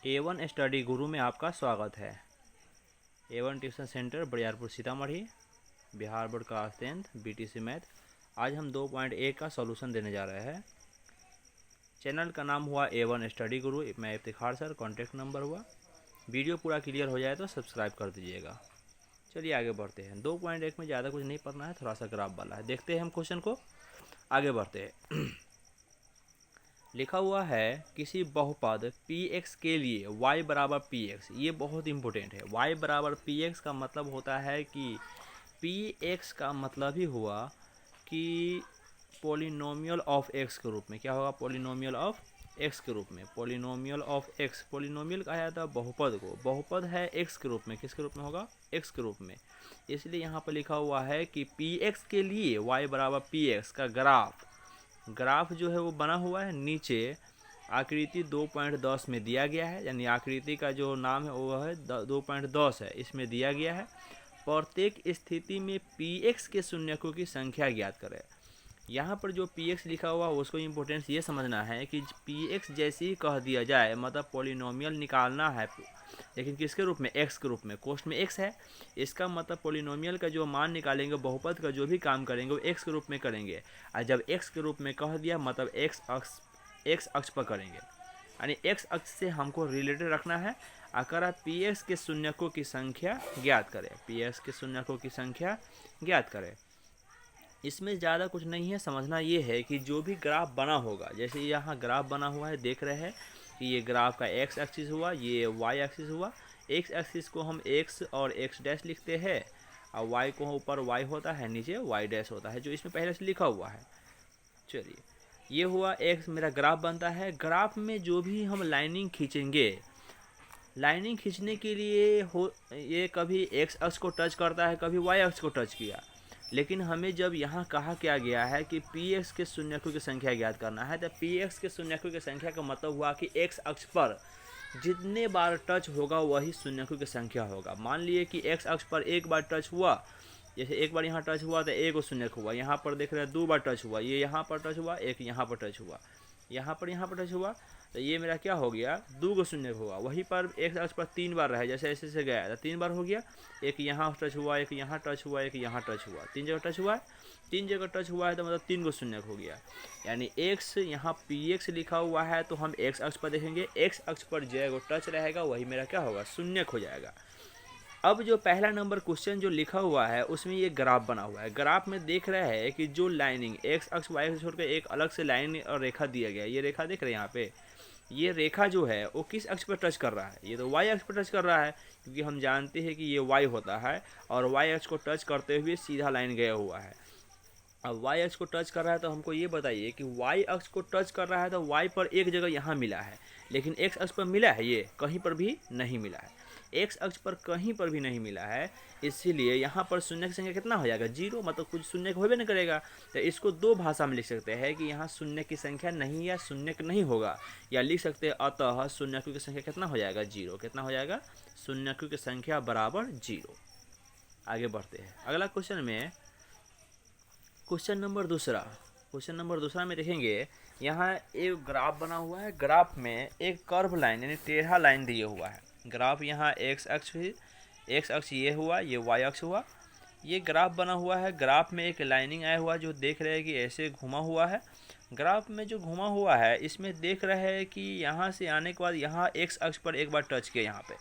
A1 study गुरु में आपका स्वागत है। A1 tuition centre Bariyarpur Sitamarhi, Bihar board का 10th BTC मैथ। आज हम 2.1 का सॉल्यूशन देने जा रहे हैं। चैनल का नाम हुआ A1 स्टडी गुरु, मैं इफ्तिखार सर, कॉन्टैक्ट नंबर हुआ। वीडियो पूरा क्लियर हो जाए तो सब्सक्राइब कर दीजिएगा। चलिए आगे बढ़ते हैं। 2.1 में ज़्यादा कुछ नहीं पढ़ना है, थोड़ा सा ग्राफ वाला है। देखते हैं हम क्वेश्चन को, आगे बढ़ते हैं। लिखा हुआ है किसी बहुपद px के लिए y बराबर px, ये बहुत इंपॉर्टेंट है। y बराबर px का मतलब होता है कि px का मतलब ही हुआ कि पोलिनोमियल ऑफ x के रूप में। क्या होगा? पोलिनोमियल ऑफ x के रूप में। पोलिनोमियल ऑफ x, पोलिनोमियल कहा जाता है बहुपद को। बहुपद है x के रूप में। किसके रूप में होगा? x के रूप में। इसलिए यहाँ पर लिखा हुआ है कि px के लिए y बराबर px का ग्राफ जो है वो बना हुआ है। नीचे आकृति 2.10 में दिया गया है, यानी आकृति का जो नाम है वो है 2.10 है, इसमें दिया गया है। प्रत्येक स्थिति में px के शून्यकों की संख्या ज्ञात करें। यहाँ पर जो px लिखा हुआ है उसको इम्पोर्टेंस ये समझना है कि px जैसे ही कह दिया जाए मतलब पोलिनोमियल निकालना है, लेकिन किसके रूप में? x के रूप में। कोष्ठ में x है, इसका मतलब पोलिनोमियल का जो मान निकालेंगे, बहुपद का जो भी काम करेंगे वो x के रूप में करेंगे। और जब x के रूप में कह दिया मतलब x अक्ष पर करेंगे, यानी x अक्ष से हमको रिलेटेड रखना है। अगर आप px के शून्यकों की संख्या ज्ञात करें, px के शून्यकों की संख्या ज्ञात करें। इसमें ज़्यादा कुछ नहीं है, समझना ये है कि जो भी ग्राफ बना होगा, जैसे यहाँ ग्राफ बना हुआ है, देख रहे हैं कि ये ग्राफ का x एक्सिस हुआ, ये y एक्सिस हुआ। x एक्सिस को हम x और x डैश लिखते हैं, और y को ऊपर y होता है, नीचे y डैश होता है, जो इसमें पहले से लिखा हुआ है। चलिए, ये हुआ x, मेरा ग्राफ बनता है। ग्राफ में जो भी हम लाइनिंग खींचेंगे, लाइनिंग खींचने के लिए ये कभी x अक्ष को टच करता है, कभी y अक्ष को टच किया। लेकिन हमें जब यहाँ कहा क्या गया है कि px के शून्यकों की संख्या ज्ञात करना है, तो px के शून्यकों की संख्या का मतलब हुआ कि x अक्ष पर जितने बार टच होगा वही शून्यकों की संख्या होगा। मान लिए कि x अक्ष पर एक बार टच हुआ, जैसे एक बार यहाँ टच हुआ तो एक शून्यक हुआ। यहाँ पर देख रहे हैं 2 बार टच हुआ, ये यहाँ पर टच हुआ, एक यहाँ पर टच हुआ, यहाँ पर टच हुआ, तो ये मेरा क्या हो गया? 2 शून्यक हुआ। वहीं पर x अक्ष पर 3 बार रहे, जैसे ऐसे से गया तो 3 बार हो गया। एक यहाँ टच हुआ, एक यहाँ टच हुआ, एक यहाँ टच हुआ, 3 जगह टच हुआ है। 3 जगह टच हुआ है तो मतलब 3 शून्यक हो गया। यानी x यहाँ px लिखा हुआ है तो हम x अक्ष पर देखेंगे, x अक्ष पर जो टच रहेगा वही मेरा क्या होगा? शून्यक हो जाएगा। अब जो पहला नंबर क्वेश्चन जो लिखा हुआ है उसमें ये ग्राफ बना हुआ है। ग्राफ में देख रहे हैं कि जो लाइनिंग x अक्ष y अक्ष छोड़ कर एक अलग से लाइन और रेखा दिया गया है। ये रेखा देख रहे हैं यहाँ पे, ये रेखा जो है वो किस अक्ष पर टच कर रहा है? ये तो y अक्ष पर टच कर रहा है, क्योंकि हम जानते हैं कि ये y होता है और y अक्ष को टच करते हुए सीधा लाइन गया हुआ है। अब y अक्ष को टच कर रहा है तो हमको ये बताइए कि y अक्ष को टच कर रहा है तो y पर एक जगह यहाँ मिला है, लेकिन x अक्ष पर मिला है? ये कहीं पर भी नहीं मिला है। x अक्ष पर कहीं पर भी नहीं मिला है, इसीलिए यहाँ पर शून्य की संख्या कितना हो जाएगा? 0, मतलब कुछ शून्य होबे नहीं करेगा। तो इसको दो भाषा में लिख सकते हैं कि यहाँ शून्य की संख्या नहीं या शून्य नहीं होगा, या लिख सकते हैं अतः शून्यकों की संख्या कितना हो जाएगा? 0। कितना हो जाएगा? शून्यकों की संख्या बराबर 0। आगे बढ़ते हैं अगला क्वेश्चन में। क्वेश्चन नंबर दूसरा में देखेंगे, यहाँ एक ग्राफ बना हुआ है। ग्राफ में एक कर्व लाइन यानी टेढ़ा लाइन दिया हुआ है। ग्राफ यहाँ x अक्ष ये हुआ, ये y अक्ष हुआ, ये ग्राफ बना हुआ है। ग्राफ में एक लाइनिंग आया हुआ जो देख रहे हैं कि ऐसे घुमा हुआ है। ग्राफ में जो घुमा हुआ है इसमें देख रहे हैं कि यहाँ से आने के बाद यहाँ x अक्ष पर एक बार टच किया, यहाँ पे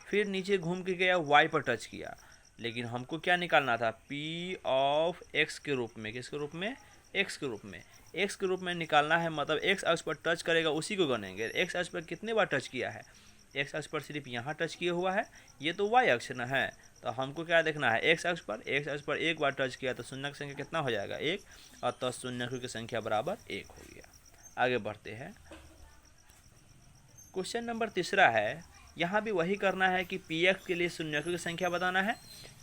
फिर नीचे घूम के गया y पर टच किया। लेकिन हमको क्या निकालना था? p ऑफ x के रूप में। किसके रूप में? x के रूप में। x के रूप में निकालना है, मतलब x अक्ष पर टच करेगा उसी को गनेंगे। x अक्ष पर कितने बार टच किया है? x अक्ष पर सिर्फ यहाँ टच किया हुआ है, ये तो y अक्ष न है, तो हमको क्या देखना है? x अक्ष पर एक बार टच किया तो शून्य की संख्या कितना हो जाएगा? 1, अतः शून्यकों की संख्या बराबर 1 हो गया। आगे बढ़ते हैं। क्वेश्चन नंबर तीसरा है, यहाँ भी वही करना है कि px के लिए शून्यकों की संख्या बताना है।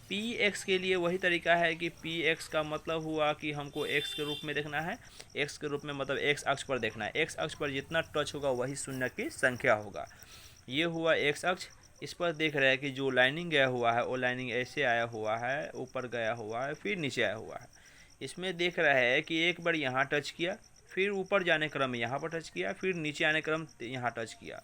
px के लिए वही तरीका है कि px का मतलब हुआ कि हमको x के रूप में देखना है। x के रूप में मतलब x अक्ष पर देखना है। x अक्ष पर जितना टच होगा वही शून्य की संख्या होगा। ये हुआ x अक्ष। इस पर देख रहे हैं कि जो लाइनिंग गया हुआ है वो लाइनिंग ऐसे आया हुआ है, ऊपर गया हुआ है, फिर नीचे आया हुआ है। इसमें देख रहे हैं कि एक बार यहाँ टच किया, फिर ऊपर जाने क्रम में यहाँ पर टच किया, फिर नीचे आने क्रम यहाँ टच किया।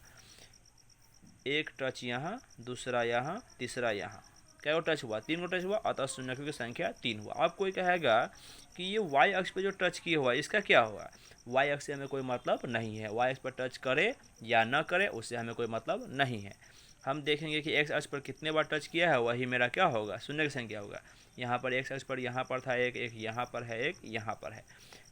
एक टच यहाँ, दूसरा यहाँ, तीसरा यहाँ, क्या वो टच हुआ? 3 को टच हुआ, अतः शून्यकों की संख्या 3 हुआ। अब कोई कहेगा कि ये वाई अक्ष पे जो टच किया हुआ इसका क्या हुआ? वाई अक्ष से हमें कोई मतलब नहीं है, वाई अक्ष पर टच करे या न करे उससे हमें कोई मतलब नहीं है। हम देखेंगे कि एक्स अक्ष पर कितने बार टच किया है, वही मेरा क्या होगा? शून्य की संख्या होगा। यहाँ पर एक्स अक्ष पर यहाँ पर था एक, यहाँ पर है, एक यहाँ पर है,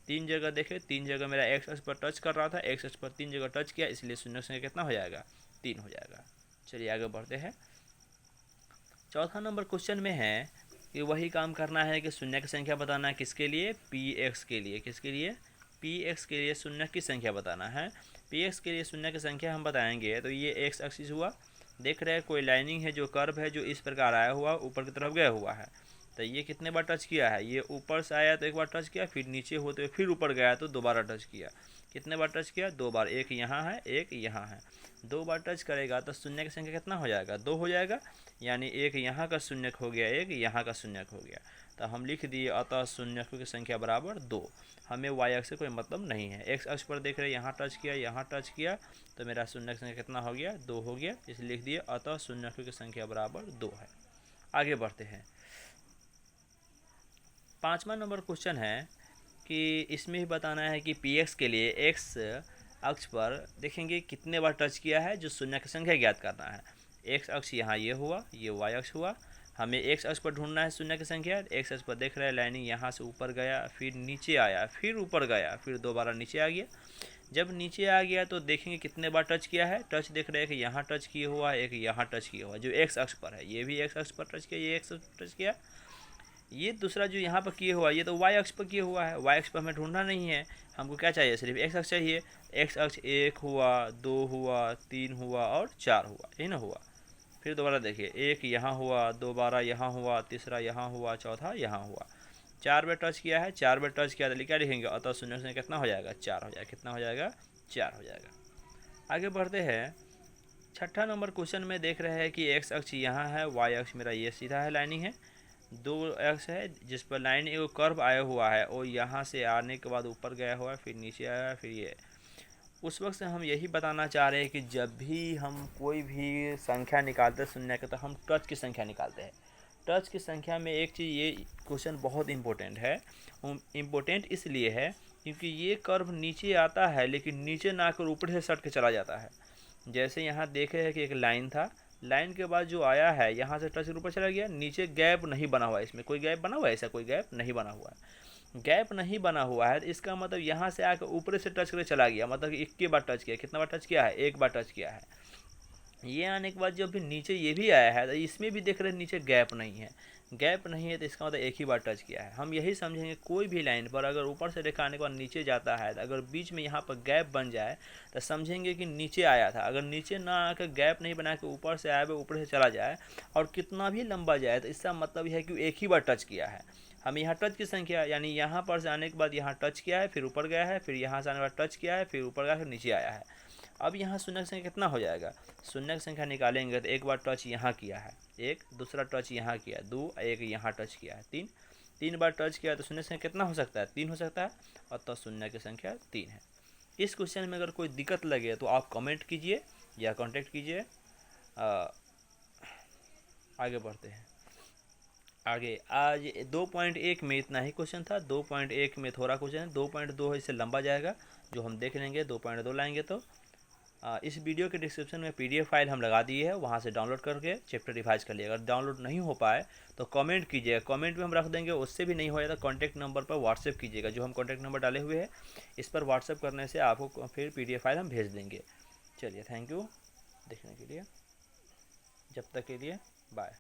3 जगह देखे, 3 जगह मेरा एक्स अक्ष पर टच कर रहा था, एक्स अक्ष पर 3 जगह टच किया, इसलिए शून्य की संख्या कितना हो जाएगा? 3 हो जाएगा। चलिए आगे बढ़ते हैं। चौथा नंबर क्वेश्चन में है कि वही काम करना है कि शून्य की संख्या बताना है, किसके लिए? पी एक्स के लिए। किसके लिए? पी एक्स के लिए शून्य की संख्या बताना है। पी एक्स के लिए शून्य की संख्या हम बताएंगे तो ये एक्स एक्सिस हुआ, देख रहे हैं कोई लाइनिंग है जो कर्व है जो इस प्रकार आया हुआ ऊपर की तरफ गया हुआ है, तो ये कितने बार टच किया है? ये ऊपर से आया तो एक बार टच किया, फिर नीचे होते हुए फिर ऊपर गया तो दोबारा टच किया। कितने बार टच किया? 2 बार, एक यहाँ है, एक यहाँ है, 2 बार टच करेगा तो शून्य की संख्या कितना हो जाएगा? 2 हो जाएगा, यानी एक यहाँ का शून्यक हो गया, एक यहाँ का शून्यक हो गया। तो हम लिख दिए अतः शून्यकों की संख्या बराबर 2। हमें वाई अक्ष से कोई मतलब नहीं है। एक्स अक्ष पर देख रहे यहाँ टच किया, यहाँ टच किया, तो मेरा शून्य की संख्या कितना हो गया? 2 हो गया, इसलिए लिख दिए अतः शून्यकों की संख्या बराबर 2 है। आगे बढ़ते हैं। 5वां नंबर क्वेश्चन है कि इसमें ही बताना है कि पी एक्स के लिए एक्स अक्ष पर देखेंगे कितने बार टच किया है, जो शून्य की संख्या ज्ञात करना है। एक्स अक्ष यहाँ ये हुआ, ये वाई अक्ष हुआ, हमें एक्स अक्ष पर ढूंढना है शून्य की संख्या। एक्स अक्ष पर देख रहे हैं लाइनिंग यहाँ से ऊपर गया, फिर नीचे आया, फिर ऊपर गया, फिर दोबारा नीचे आ गया। जब नीचे आ गया तो देखेंगे कितने बार टच किया है। टच देख रहे हैं कि यहाँ टच किया हुआ है, एक यहाँ टच किया हुआ है जो एक्स अक्ष पर है, ये भी एक्स अक्ष पर टच किया, ये एक्स अक्ष पर टच किया। ये दूसरा जो यहाँ पर किया हुआ है ये तो वाई अक्ष पर किया हुआ है, वाई अक्ष पर हमें ढूंढना नहीं है, हमको क्या चाहिए? सिर्फ एक्स अक्ष चाहिए। एक्स अक्ष 1 हुआ, 2 हुआ, 3 हुआ और 4 हुआ, यही ना हुआ। फिर दोबारा देखिए, एक यहाँ हुआ, दोबारा यहाँ हुआ, तीसरा यहाँ हुआ, चौथा यहाँ हुआ, 4 बार टच किया है। 4 बार टच किया तो क्या लिखेंगे? अतः शून्य से कितना हो जाएगा? 4 हो जाएगा। कितना हो जाएगा? 4 हो जाएगा। आगे बढ़ते हैं। 6ठा नंबर क्वेश्चन में देख रहे हैं कि एक्स अक्ष यहाँ है, वाई अक्ष मेरा ये सीधा है, लाइनिंग है, 2 अक्ष है जिस पर लाइन एक कर्व आया हुआ है और यहाँ से आने के बाद ऊपर गया हुआ है, फिर नीचे आया, फिर ये। उस वक्त से हम यही बताना चाह रहे हैं कि जब भी हम कोई भी संख्या निकालते हैं शून्य के, तो हम टच की संख्या निकालते हैं। टच की संख्या में एक चीज़, ये क्वेश्चन बहुत इंपॉर्टेंट है। इम्पोर्टेंट इसलिए है क्योंकि ये कर्व नीचे आता है लेकिन नीचे ना आकर ऊपर से सट के चला जाता है। जैसे यहाँ देखे हैं कि एक लाइन था, लाइन के बाद जो आया है यहाँ से टच के ऊपर चला गया, नीचे गैप नहीं बना हुआ है, इसमें कोई गैप बना हुआ है? ऐसा कोई गैप नहीं बना हुआ है। गैप नहीं बना हुआ है, इसका मतलब यहाँ से आकर ऊपर से टच करके चला गया, मतलब कि 1 बार टच किया। कितना बार टच किया है? 1 बार टच किया है। ये आने के बाद जब भी नीचे ये भी आया है तो इसमें भी देख रहे हैं नीचे गैप नहीं है। गैप नहीं है तो इसका मतलब 1 ही बार टच किया है। हम यही समझेंगे कोई भी लाइन पर अगर ऊपर से रेखा आने के बाद नीचे जाता है तो अगर बीच में यहाँ पर गैप बन जाए तो समझेंगे कि नीचे आया था। अगर नीचे ना आकर गैप नहीं बना के ऊपर से आया हुआ ऊपर से चला जाए और कितना भी लंबा जाए तो इसका मतलब यह है कि 1 ही बार टच किया है। हम यहाँ टच की संख्या यानी यहाँ पर से आने के बाद यहाँ टच किया है, फिर ऊपर गया है, फिर यहाँ से आने के बाद टच किया है, फिर ऊपर गया, फिर नीचे आया है। अब यहाँ शून्य की संख्या कितना हो जाएगा? शून्य की संख्या निकालेंगे तो 1 बार टच यहाँ किया है, 1, दूसरा टच यहाँ किया 2, एक यहाँ टच किया है 3, 3 बार टच किया तो शून्य की संख्या कितना हो सकता है? 3 हो सकता है, अतः शून्य की संख्या 3 है। इस क्वेश्चन में अगर कोई दिक्कत लगे तो आप कमेंट कीजिए या कांटेक्ट कीजिए। आगे बढ़ते हैं। आगे आज 2.1 में इतना ही क्वेश्चन था। 2.1 में थोड़ा क्वेश्चन है, 2.2 है, इससे लंबा जाएगा, जो हम देख लेंगे। 2.2 लाएंगे तो इस वीडियो के डिस्क्रिप्शन में PDF फाइल हम लगा दिए है, वहाँ से डाउनलोड करके चैप्टर रिवाइज कर लिए। अगर डाउनलोड नहीं हो पाए तो कमेंट कीजिएगा, कमेंट में हम रख देंगे। उससे भी नहीं होया तो कॉन्टैक्ट नंबर पर व्हाट्सएप कीजिएगा, जो हम कॉन्टैक्ट नंबर डाले हुए हैं इस पर व्हाट्सएप करने से आपको फिर PDF फाइल हम भेज देंगे। चलिए, थैंक यू देखने के लिए, जब तक के लिए बाय।